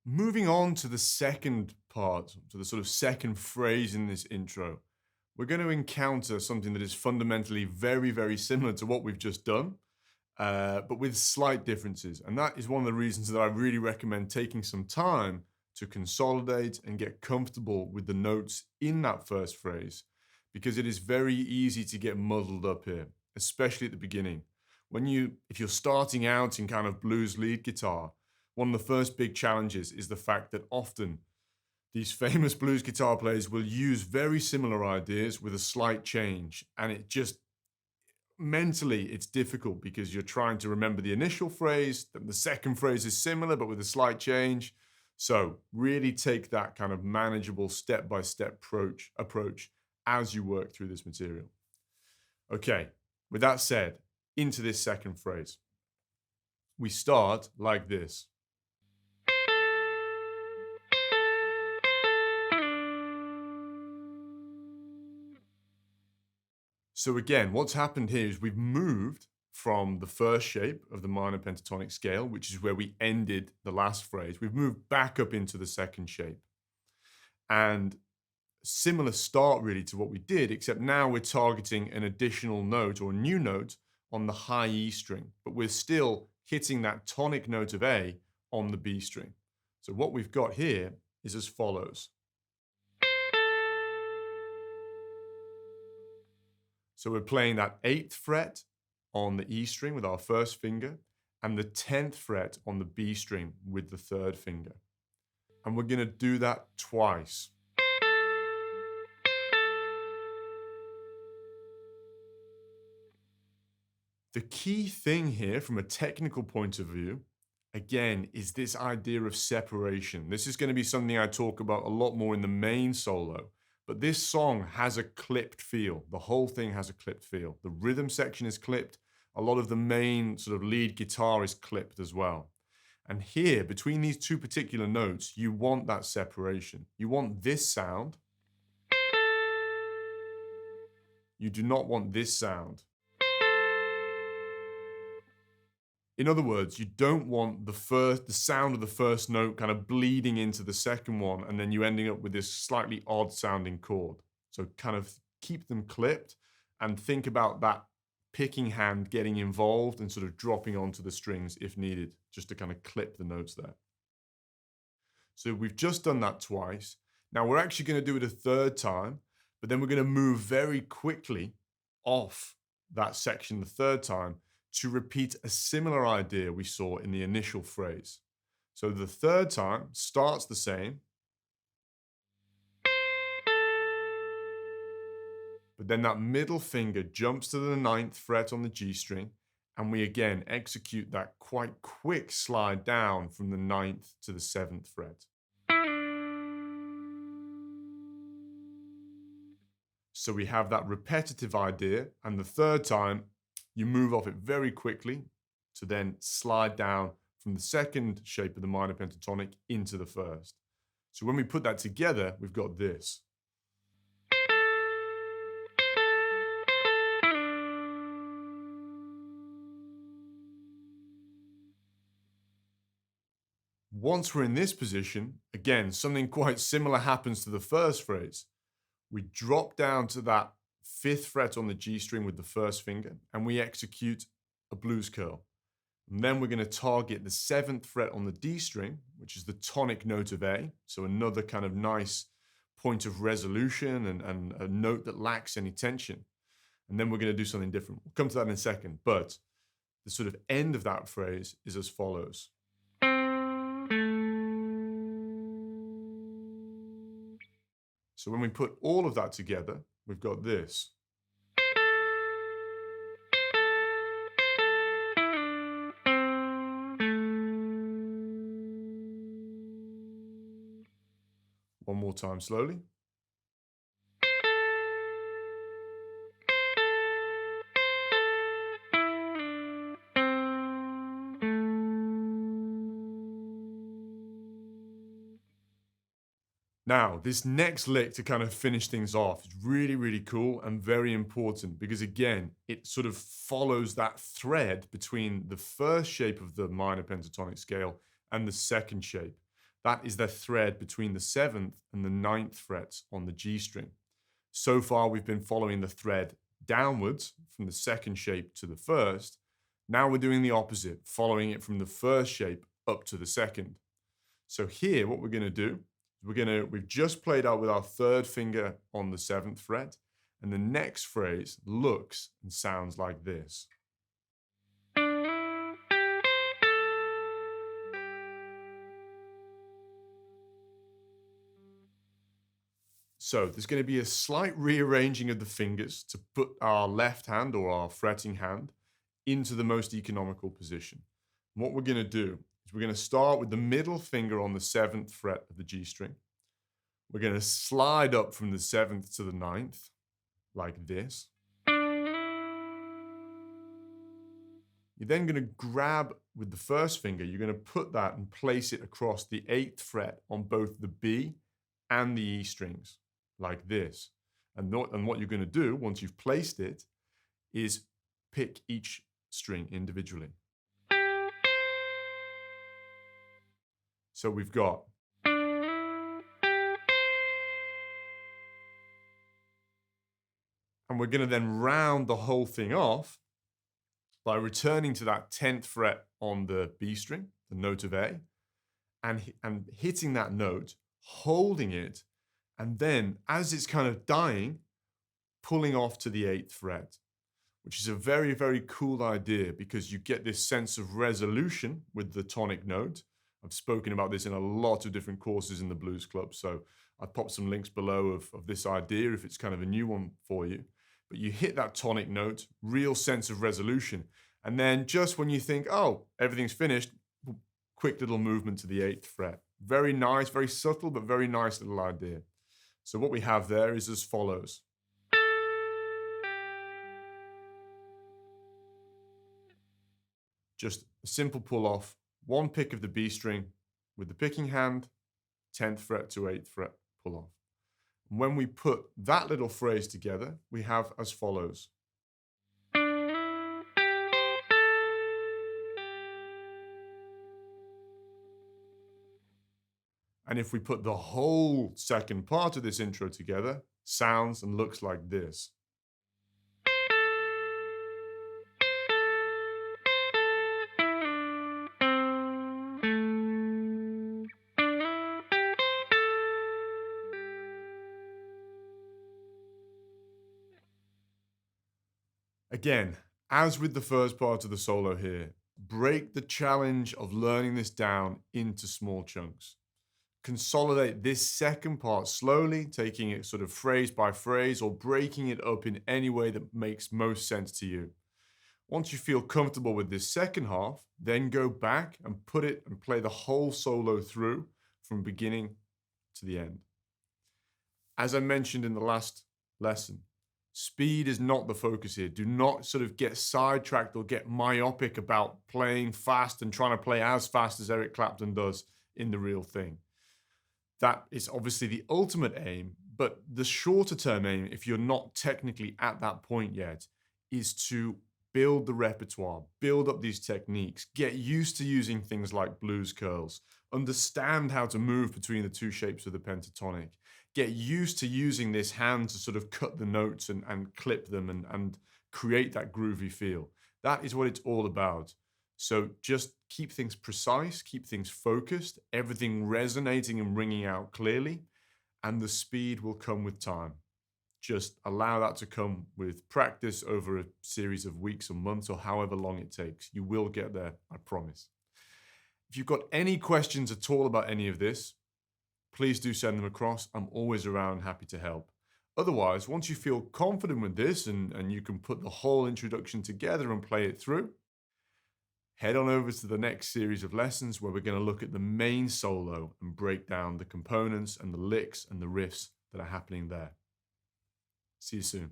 moving on to the second part, to the sort of second phrase in this intro, we're going to encounter something that is fundamentally very, very similar to what we've just done, but with slight differences. And that is one of the reasons that I really recommend taking some time to consolidate and get comfortable with the notes in that first phrase, because it is very easy to get muddled up here, especially at the beginning. If you're starting out in kind of blues lead guitar, one of the first big challenges is the fact that often these famous blues guitar players will use very similar ideas with a slight change. And it just mentally, it's difficult because you're trying to remember the initial phrase, then the second phrase is similar, but with a slight change. So really take that kind of manageable step-by-step approach as you work through this material. Okay, with that said, into this second phrase. We start like this. So again, what's happened here is we've moved from the first shape of the minor pentatonic scale, which is where we ended the last phrase. We've moved back up into the second shape. And similar start really to what we did, except now we're targeting an additional note or a new note on the high E string, but we're still hitting that tonic note of A on the B string. So what we've got here is as follows. So we're playing that 8th fret on the E string with our first finger and the 10th fret on the B string with the third finger. And we're going to do that twice. The key thing here from a technical point of view, again, is this idea of separation. This is going to be something I talk about a lot more in the main solo. But this song has a clipped feel. The whole thing has a clipped feel. The rhythm section is clipped. A lot of the main sort of lead guitar is clipped as well. And here, between these two particular notes, you want that separation. You want this sound. You do not want this sound. In other words, you don't want the sound of the first note kind of bleeding into the second one, and then you ending up with this slightly odd sounding chord. So kind of keep them clipped and think about that picking hand getting involved and sort of dropping onto the strings if needed, just to kind of clip the notes there. So we've just done that twice. Now we're actually going to do it a third time, but then we're going to move very quickly off that section the third time to repeat a similar idea we saw in the initial phrase. So the third time starts the same, but then that middle finger jumps to the 9th fret on the G string, and we again execute that quite quick slide down from the 9th to the 7th fret. So we have that repetitive idea, and the third time you move off it very quickly to then slide down from the second shape of the minor pentatonic into the first. So when we put that together, we've got this. Once we're in this position, again, something quite similar happens to the first phrase. We drop down to that 5th fret on the G string with the first finger, and we execute a blues curl. And then we're going to target the 7th fret on the D string, which is the tonic note of A. So another kind of nice point of resolution and a note that lacks any tension. And then we're going to do something different. We'll come to that in a second. But the sort of end of that phrase is as follows. So when we put all of that together, we've got this. One more time slowly. Now, this next lick to kind of finish things off is really, really cool and very important because, again, it sort of follows that thread between the first shape of the minor pentatonic scale and the second shape. That is the thread between the 7th and the 9th frets on the G string. So far, we've been following the thread downwards from the 2nd shape to the 1st. Now we're doing the opposite, following it from the 1st shape up to the 2nd. So here, what we're going to do, we've just played out with our 3rd finger on the 7th fret, and the next phrase looks and sounds like this. So there's going to be a slight rearranging of the fingers to put our left hand or our fretting hand into the most economical position. And what we're going to do is we're going to start with the middle finger on the 7th fret of the G string. We're going to slide up from the 7th to the 9th, like this. You're then going to grab with the 1st finger, you're going to put that and place it across the 8th fret on both the B and the E strings, like this. And what you're going to do, once you've placed it, is pick each string individually. So we've got. And we're going to then round the whole thing off by returning to that 10th fret on the B string, the note of A, and hitting that note, holding it, and then as it's kind of dying, pulling off to the 8th fret, which is a very, very cool idea because you get this sense of resolution with the tonic note. I've spoken about this in a lot of different courses in the Blues Club, so I've popped some links below of this idea if it's kind of a new one for you. But you hit that tonic note, real sense of resolution. And then just when you think, oh, everything's finished, quick little movement to the 8th fret. Very nice, very subtle, but very nice little idea. So what we have there is as follows. Just a simple pull off, one pick of the B string with the picking hand, 10th fret to 8th fret pull off. When we put that little phrase together, we have as follows. And if we put the whole second part of this intro together, sounds and looks like this. Again, as with the first part of the solo here, break the challenge of learning this down into small chunks. Consolidate this second part slowly, taking it sort of phrase by phrase or breaking it up in any way that makes most sense to you. Once you feel comfortable with this second half, then go back and put it and play the whole solo through from beginning to the end. As I mentioned in the last lesson, speed is not the focus here. Do not sort of get sidetracked or get myopic about playing fast and trying to play as fast as Eric Clapton does in the real thing. That is obviously the ultimate aim, but the shorter term aim, if you're not technically at that point yet, is to build the repertoire, build up these techniques, get used to using things like blues curls, understand how to move between the two shapes of the pentatonic, get used to using this hand to sort of cut the notes and clip them and create that groovy feel. That is what it's all about. So just keep things precise, keep things focused, everything resonating and ringing out clearly, and the speed will come with time. Just allow that to come with practice over a series of weeks or months or however long it takes. You will get there, I promise. If you've got any questions at all about any of this, please do send them across. I'm always around, happy to help. Otherwise, once you feel confident with this and you can put the whole introduction together and play it through, head on over to the next series of lessons where we're going to look at the main solo and break down the components and the licks and the riffs that are happening there. See you soon.